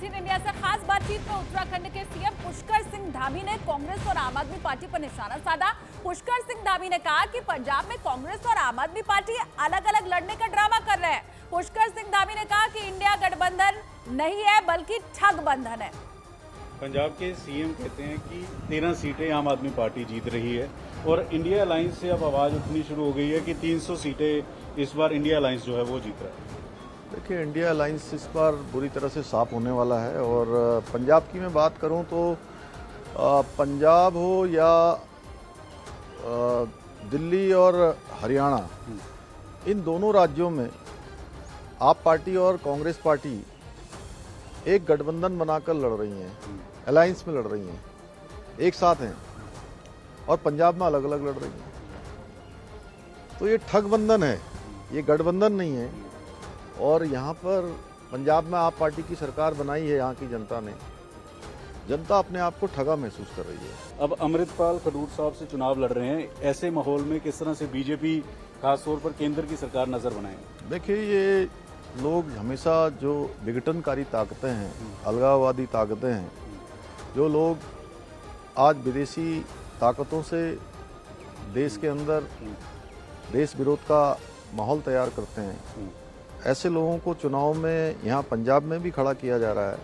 18 India से खास बातचीत में उत्तराखंड के सीएम पुष्कर सिंह धामी ने कांग्रेस और आम आदमी पार्टी पर निशाना साधा। पुष्कर सिंह धामी ने कहा कि पंजाब में कांग्रेस और आम आदमी पार्टी अलग अलग लड़ने का ड्रामा कर रहे हैं। पुष्कर सिंह धामी ने कहा कि इंडिया गठबंधन नहीं है बल्कि ठग बंधन है। पंजाब के सीएम कहते हैं कि 13 सीटें आम आदमी पार्टी जीत रही है और इंडिया अलायंस से अब आवाज उठनी शुरू हो गई है कि 300 सीटें इस बार इंडिया अलायंस जो है वो जीत रहा है। देखिए, इंडिया अलायंस इस बार बुरी तरह से साफ होने वाला है। और पंजाब की मैं बात करूं तो पंजाब हो या दिल्ली और हरियाणा, इन दोनों राज्यों में आप पार्टी और कांग्रेस पार्टी एक गठबंधन बनाकर लड़ रही हैं, अलायंस में लड़ रही हैं, एक साथ हैं, और पंजाब में अलग अलग लड़ रही हैं। तो ये ठग बंधन है, ये गठबंधन नहीं है। और यहाँ पर पंजाब में आप पार्टी की सरकार बनाई है, यहाँ की जनता ने, जनता अपने आप को ठगा महसूस कर रही है। अब अमृतपाल खडूर साहब से चुनाव लड़ रहे हैं, ऐसे माहौल में किस तरह से बीजेपी खासतौर पर केंद्र की सरकार नजर बनाएगी? देखिए, ये लोग हमेशा जो विघटनकारी ताकतें हैं, अलगाववादी ताकतें हैं, जो लोग आज विदेशी ताकतों से देश के अंदर देश विरोध का माहौल तैयार करते हैं, ऐसे लोगों को चुनाव में यहाँ पंजाब में भी खड़ा किया जा रहा है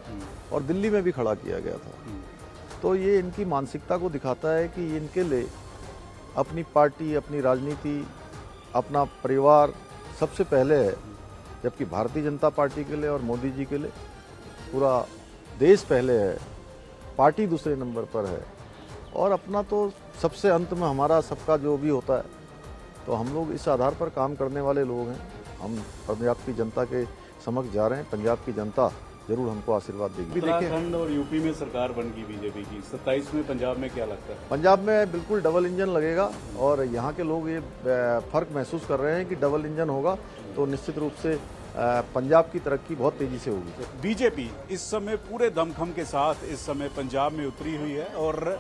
और दिल्ली में भी खड़ा किया गया था। तो ये इनकी मानसिकता को दिखाता है कि इनके लिए अपनी पार्टी, अपनी राजनीति, अपना परिवार सबसे पहले है, जबकि भारतीय जनता पार्टी के लिए और मोदी जी के लिए पूरा देश पहले है, पार्टी दूसरे नंबर पर है। और अपना तो सबसे अंत में हमारा सबका जो भी होता है। तो हम लोग इस आधार पर काम करने वाले लोग हैं। हम पंजाब की जनता के समक्ष जा रहे हैं, पंजाब की जनता जरूर हमको आशीर्वाद देगी। उत्तराखंड और यूपी में सरकार बन गई बीजेपी की, 27 में पंजाब में क्या लगता है? पंजाब में बिल्कुल डबल इंजन लगेगा और यहाँ के लोग ये फर्क महसूस कर रहे हैं कि डबल इंजन होगा तो निश्चित रूप से पंजाब की तरक्की बहुत तेजी से होगी। बीजेपी इस समय पूरे दमखम के साथ इस समय पंजाब में उतरी हुई है और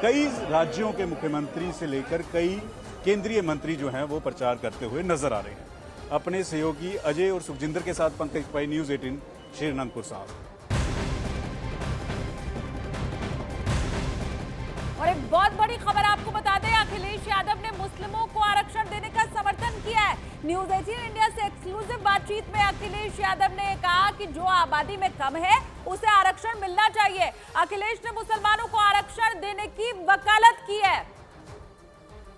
कई राज्यों के मुख्यमंत्री से लेकर कई केंद्रीय मंत्री जो हैं वो प्रचार करते हुए नजर आ रहे हैं। अपने सहयोगी अजय और सुखजिंदर के साथ पंकज पाई, न्यूज़ 18, श्रीनंदपुर साहब। और एक बहुत बड़ी खबर आपको बता दें, अखिलेश यादव ने मुस्लिमों को आरक्षण देने का समर्थन किया है। न्यूज़ 18 इंडिया से एक्सक्लूसिव बातचीत में अखिलेश यादव ने कहा कि जो आबादी में कम है उसे आरक्षण मिलना चाहिए। अखिलेश ने मुसलमानों को आरक्षण देने की वकालत की है।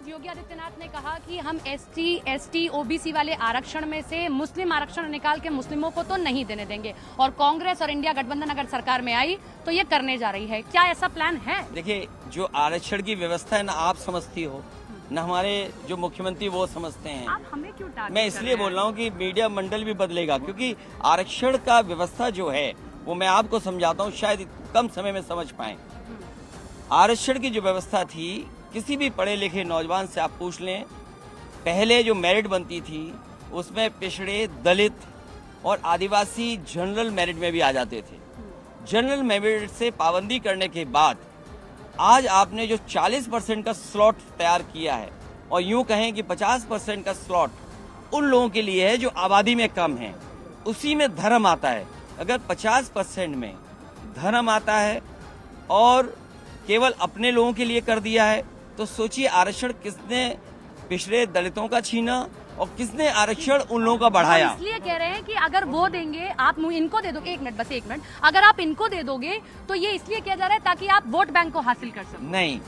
योगी आदित्यनाथ ने कहा कि हम एसटी, ओबीसी वाले आरक्षण में से मुस्लिम आरक्षण निकाल के मुस्लिमों को तो नहीं देने देंगे, और कांग्रेस और इंडिया गठबंधन अगर सरकार में आई तो ये करने जा रही है। क्या ऐसा प्लान है? देखिए, जो आरक्षण की व्यवस्था है ना आप समझती हो, न हमारे जो मुख्यमंत्री वो समझते हैं। आप हमें क्यों टारगेट मैं इसलिए बोल रहा हूँ कि मीडिया मंडल भी बदलेगा, क्योंकि आरक्षण का व्यवस्था जो है वो मैं आपको समझाता हूँ, शायद कम समय में समझ पाए। आरक्षण की जो व्यवस्था थी, किसी भी पढ़े लिखे नौजवान से आप पूछ लें, पहले जो मेरिट बनती थी उसमें पिछड़े, दलित और आदिवासी जनरल मेरिट में भी आ जाते थे। जनरल मेरिट से पाबंदी करने के बाद आज आपने जो 40% का स्लॉट तैयार किया है, और यूं कहें कि 50% का स्लॉट उन लोगों के लिए है जो आबादी में कम है। उसी में धर्म आता है। अगर 50% में धर्म आता है और केवल अपने लोगों के लिए कर दिया है, तो सोचिए आरक्षण किसने पिछड़े दलितों का छीना और किसने आरक्षण उन लोगों का बढ़ाया। इसलिए कह रहे हैं कि अगर वो देंगे, आप इनको दे दोगे, एक मिनट, अगर आप इनको दे दोगे तो ये इसलिए किया जा रहा है ताकि आप वोट बैंक को हासिल कर सको। नहीं,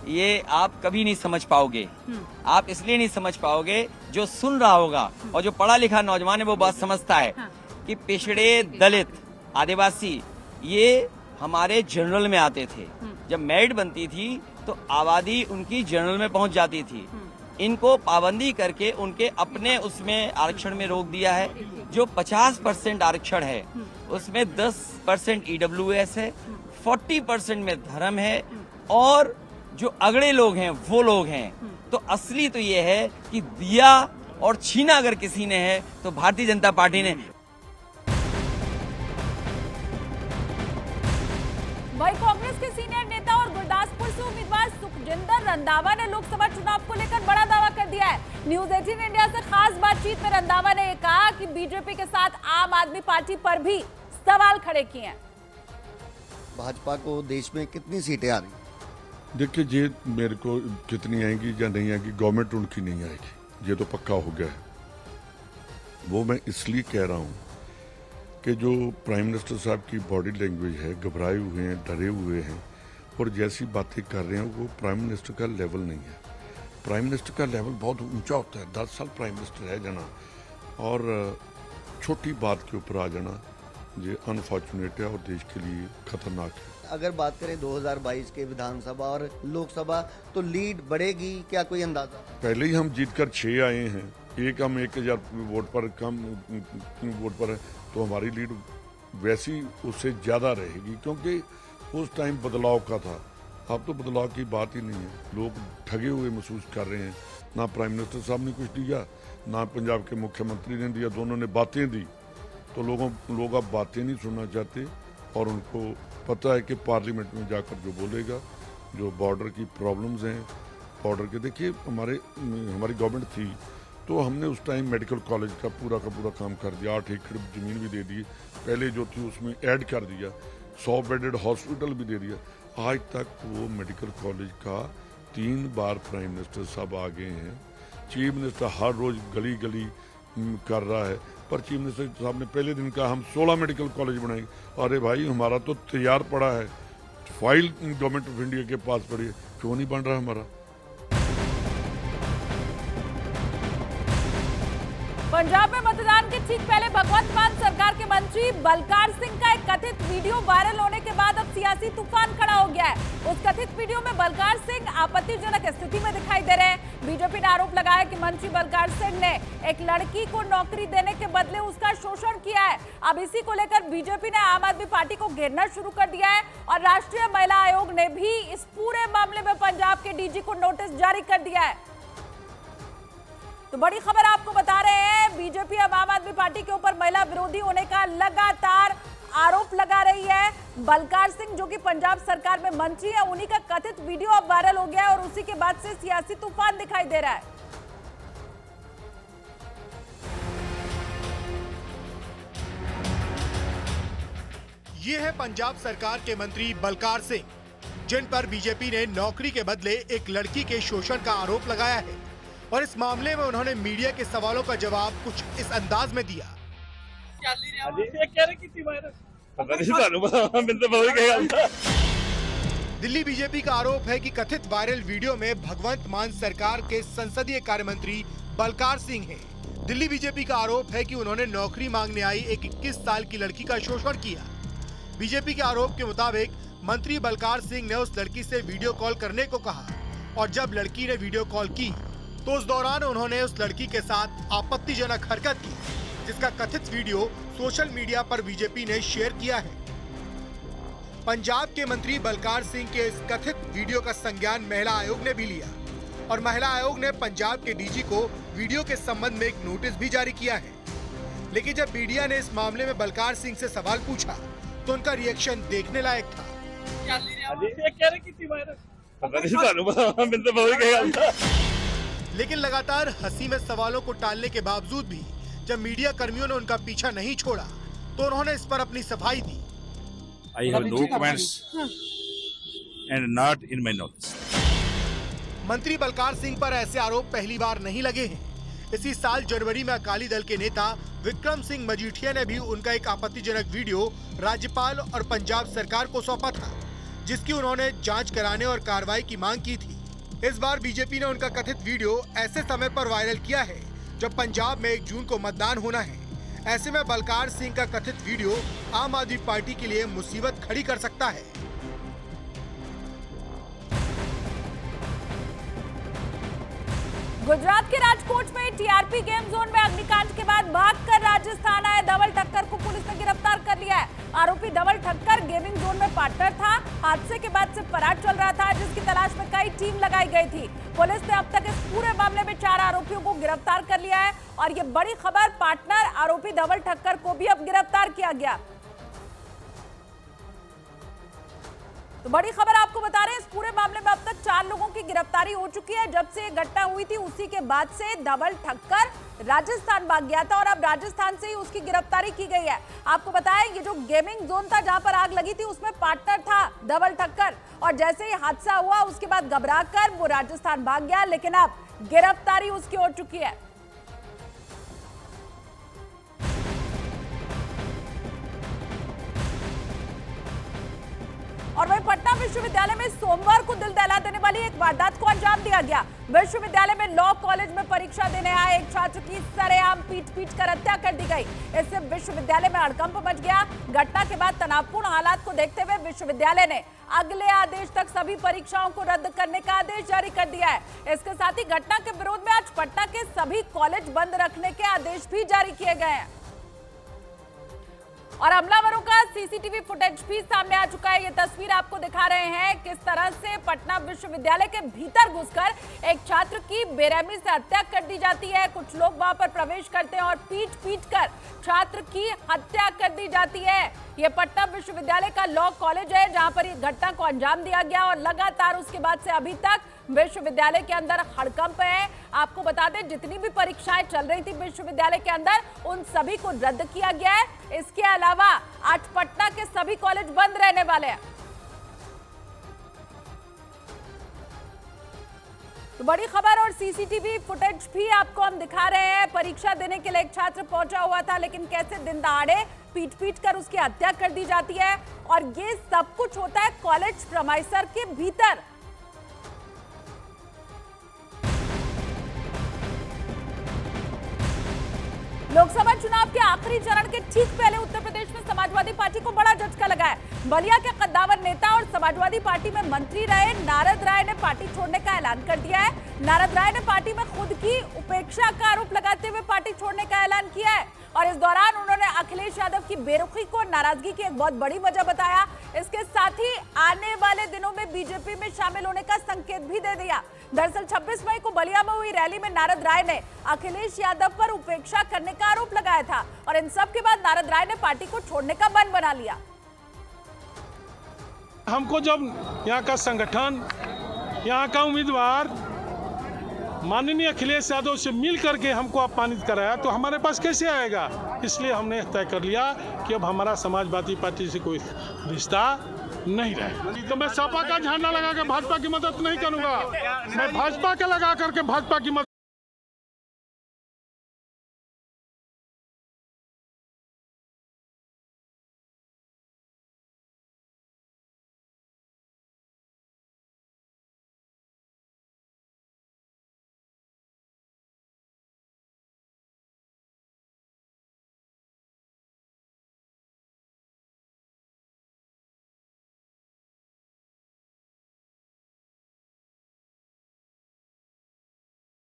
ये आप कभी नहीं समझ पाओगे। आप इसलिए नहीं समझ पाओगे, जो सुन रहा होगा और जो पढ़ा लिखा नौजवान है वो बात समझता है कि पिछड़े, दलित, आदिवासी ये हमारे जनरल में आते थे। जब मेरिट बनती थी तो आबादी उनकी जनरल में पहुंच जाती थी। इनको पाबंदी करके उनके अपने उसमें आरक्षण में रोक दिया है। जो 50% आरक्षण है उसमें 10% ईडब्ल्यूएस है, 40% में धर्म है, और जो अगड़े लोग हैं वो लोग हैं। तो असली तो ये है कि दिया और छीना अगर किसी ने है तो भारतीय जनता पार्टी ने। वहीं कांग्रेस के सीनियर नेता और गुरदासपुर से उम्मीदवार सुखजिंदर रंधावा ने लोकसभा चुनाव को लेकर बड़ा दावा कर दिया है। न्यूज़ 18 इंडिया से खास बातचीत में रंधावा ने कहा कि बीजेपी के साथ आम आदमी पार्टी पर भी सवाल खड़े किए हैं। भाजपा को देश में कितनी सीटें आ रही? देखिए, ये मेरे को कितनी आएंगी या नहीं आएंगी, गवर्नमेंट उनकी नहीं आएगी, ये तो पक्का हो गया है। वो मैं इसलिए कह रहा हूँ कि जो प्राइम मिनिस्टर साहब की बॉडी लैंग्वेज है, घबराए हुए हैं, डरे हुए हैं और जैसी बातें कर रहे हैं, वो प्राइम मिनिस्टर का लेवल नहीं है। प्राइम मिनिस्टर का लेवल बहुत ऊंचा होता है। 10 साल प्राइम मिनिस्टर रह जाना और छोटी बात के ऊपर आ जाना, ये अनफॉर्चुनेट है और देश के लिए खतरनाक है। अगर बात करें 2022 के विधानसभा और लोकसभा, तो लीड बढ़ेगी क्या, कोई अंदाजा? पहले ही हम जीतकर 6 आए हैं, हम 1000 वोट पर कम वोट पर है, तो हमारी लीड वैसी उससे ज़्यादा रहेगी, क्योंकि उस टाइम बदलाव का था। अब तो बदलाव की बात ही नहीं है। लोग ठगे हुए महसूस कर रहे हैं। ना प्राइम मिनिस्टर साहब ने कुछ दिया, ना पंजाब के मुख्यमंत्री ने दिया, दोनों ने बातें दी। तो लोग अब बातें नहीं सुनना चाहते और उनको पता है कि पार्लियामेंट में जाकर जो बोलेगा, जो बॉर्डर की प्रॉब्लम्स हैं, बॉर्डर के, देखिए हमारी गवर्नमेंट थी तो हमने उस टाइम मेडिकल कॉलेज का पूरा काम कर दिया। 8 एकड़ ज़मीन भी दे दी, पहले जो थी उसमें ऐड कर दिया, 100 बेडेड हॉस्पिटल भी दे दिया। आज तक वो मेडिकल कॉलेज का 3 बार प्राइम मिनिस्टर साहब आ गए हैं। चीफ मिनिस्टर हर रोज़ गली गली कर रहा है, पर चीफ मिनिस्टर साहब ने पहले दिन कहा हम 16 मेडिकल कॉलेज बनाएंगे। अरे भाई, हमारा तो तैयार पड़ा है, फाइल गवर्नमेंट ऑफ इंडिया के पास पड़ी है, क्यों नहीं बन रहा हमारा? पंजाब में मतदान के ठीक पहले भगवंत मान सरकार के मंत्री बलकार सिंह का एक कथित वीडियो वायरल होने के बाद अब सियासी तूफान खड़ा हो गया है। उस कथित वीडियो में बलकार सिंह आपत्तिजनक स्थिति में दिखाई दे रहे हैं। बीजेपी ने आरोप लगाया कि मंत्री बलकार सिंह ने एक लड़की को नौकरी देने के बदले उसका शोषण किया है। अब इसी को लेकर बीजेपी ने आम आदमी पार्टी को घेरना शुरू कर दिया है और राष्ट्रीय महिला आयोग ने भी इस पूरे मामले में पंजाब के डीजी को नोटिस जारी कर दिया है। तो बड़ी खबर आपको बता रहे हैं, बीजेपी अब आम आदमी पार्टी के ऊपर महिला विरोधी होने का लगातार आरोप लगा रही है। बलकार सिंह जो कि पंजाब सरकार में मंत्री है, उन्हीं का कथित वीडियो अब वायरल हो गया है और उसी के बाद से सियासी तूफान दिखाई दे रहा है। ये है पंजाब सरकार के मंत्री बलकार सिंह, जिन पर बीजेपी ने नौकरी के बदले एक लड़की के शोषण का आरोप लगाया है और इस मामले में उन्होंने मीडिया के सवालों का जवाब कुछ इस अंदाज में दिया। दिल्ली बीजेपी का आरोप है कि कथित वायरल वीडियो में भगवंत मान सरकार के संसदीय कार्य मंत्री बलकार सिंह हैं। दिल्ली बीजेपी का आरोप है कि उन्होंने नौकरी मांगने आई एक 21 साल की लड़की का शोषण किया। बीजेपी के आरोप के मुताबिक मंत्री बलकार सिंह ने उस लड़की से वीडियो कॉल करने को कहा और जब लड़की ने वीडियो कॉल की तो उस दौरान उन्होंने उस लड़की के साथ आपत्तिजनक हरकत की, जिसका कथित वीडियो सोशल मीडिया पर बीजेपी ने शेयर किया है। पंजाब के मंत्री बलकार सिंह के इस कथित वीडियो का संज्ञान महिला आयोग ने भी लिया और महिला आयोग ने पंजाब के डीजी को वीडियो के संबंध में एक नोटिस भी जारी किया है। लेकिन जब मीडिया ने इस मामले में बलकार सिंह से सवाल पूछा तो उनका रिएक्शन देखने लायक था। लेकिन लगातार हंसी में सवालों को टालने के बावजूद भी जब मीडिया कर्मियों ने उनका पीछा नहीं छोड़ा तो उन्होंने इस पर अपनी सफाई दी। I have no comments and not in my notes. मंत्री बलकार सिंह पर ऐसे आरोप पहली बार नहीं लगे हैं। इसी साल जनवरी में अकाली दल के नेता विक्रम सिंह मजीठिया ने भी उनका एक आपत्तिजनक वीडियो राज्यपाल और पंजाब सरकार को सौंपा था, जिसकी उन्होंने जांच कराने और कार्रवाई की मांग की थी। इस बार बीजेपी ने उनका कथित वीडियो ऐसे समय पर वायरल किया है जब पंजाब में 1 जून को मतदान होना है। ऐसे में बलकार सिंह का कथित वीडियो आम आदमी पार्टी के लिए मुसीबत खड़ी कर सकता है। गुजरात के राजकोट में टीआरपी गेम जोन में अग्निकांड के बाद भागकर राजस्थान आए धवल ठक्कर को पुलिस ने गिरफ्तार कर लिया है। आरोपी धवल ठक्कर गेमिंग जोन में पार्टनर था। हादसे के बाद से फरार चल रहा था, जिसकी तलाश में कई टीम लगाई गई थी। पुलिस ने अब तक इस पूरे मामले में 4 आरोपियों को गिरफ्तार कर लिया है और ये बड़ी खबर, पार्टनर आरोपी धवल ठक्कर को भी अब गिरफ्तार किया गया। तो बड़ी खबर आपको बता रहे हैं, इस पूरे मामले में अब तक 4 लोगों की गिरफ्तारी हो चुकी है। जब से ये घटना हुई थी उसी के बाद से धवल ठक्कर राजस्थान भाग गया था और अब राजस्थान से ही उसकी गिरफ्तारी की गई है। आपको बताएं ये जो गेमिंग जोन था जहां पर आग लगी थी उसमें पार्टनर था डबल ठक्कर, और जैसे ही हादसा हुआ उसके बाद घबराकर वो राजस्थान भाग गया, लेकिन अब गिरफ्तारी उसकी हो चुकी है। और वहीं पटना विश्वविद्यालय में सोमवार को दिल दहला देने वाली एक वारदात को अंजाम दिया गया। विश्वविद्यालय में लॉ कॉलेज में परीक्षा देने आए एक छात्र की सरेआम पीट कर हत्या कर दी गई। इससे विश्वविद्यालय में हड़कंप मच गया। घटना के बाद तनावपूर्ण हालात को देखते हुए विश्वविद्यालय ने अगले आदेश तक सभी परीक्षाओं को रद्द करने का आदेश जारी कर दिया है। इसके साथ ही घटना के विरोध में आज पटना के सभी कॉलेज बंद रखने के आदेश भी जारी किए गए हैं। और हमलावरों का सीसीटीवी फुटेज भी सामने आ चुका है। ये तस्वीर आपको दिखा रहे हैं किस तरह से पटना विश्वविद्यालय के भीतर घुसकर एक छात्र की बेरहमी से हत्या कर दी जाती है। कुछ लोग वहां पर प्रवेश करते हैं और पीट कर छात्र की हत्या कर दी जाती है। ये पटना विश्वविद्यालय का लॉ कॉलेज है जहां पर ये घटना को अंजाम दिया गया और लगातार उसके बाद से अभी तक विश्वविद्यालय के अंदर हड़कंप है। आपको बता दें जितनी भी परीक्षाएं चल रही थी विश्वविद्यालय के अंदर उन सभी को रद्द किया गया है। इसके अलावा आज पटना के सभी कॉलेज बंद रहने वाले हैं। तो बड़ी खबर और सीसीटीवी फुटेज भी आपको हम दिखा रहे हैं। परीक्षा देने के लिए एक छात्र पहुंचा हुआ था, लेकिन कैसे दिन दहाड़े पीट कर उसकी हत्या कर दी जाती है। और ये सब कुछ होता है कॉलेज प्रीमाइसेस के भीतर। लोकसभा चुनाव के आखिरी चरण के ठीक पहले उत्तर प्रदेश में समाजवादी पार्टी को बड़ा झटका लगा है। बलिया के कद्दावर नेता और समाजवादी पार्टी में मंत्री रहे नारद राय ने पार्टी छोड़ने का ऐलान कर दिया है। नारद राय ने पार्टी में खुद की उपेक्षा का आरोप लगाते हुए पार्टी छोड़ने का ऐलान किया है और इस दौरान उन्होंने अखिलेश यादव की बेरुखी को नाराजगी की एक बहुत बड़ी वजह बताया। इसके साथ ही आने वाले दिनों में बीजेपी में शामिल होने का संकेत भी दे दिया। दरअसल 26 मई को बलिया में हुई रैली में नारद राय ने अखिलेश यादव पर उपेक्षा करने का आरोप लगाया था और इन सब के बाद नारद राय ने पार्टी को छोड़ने का मन बना लिया। हमको जब यहाँ का संगठन, यहाँ का उम्मीदवार माननीय अखिलेश यादव से मिल करके हमको अपमानित कराया तो हमारे पास कैसे आएगा। इसलिए हमने तय कर लिया कि अब हमारा समाजवादी पार्टी से कोई रिश्ता नहीं रहे। तो मैं सपा का झंडा लगा कर भाजपा की मदद नहीं करूंगा। मैं भाजपा के लगा करके भाजपा की मदद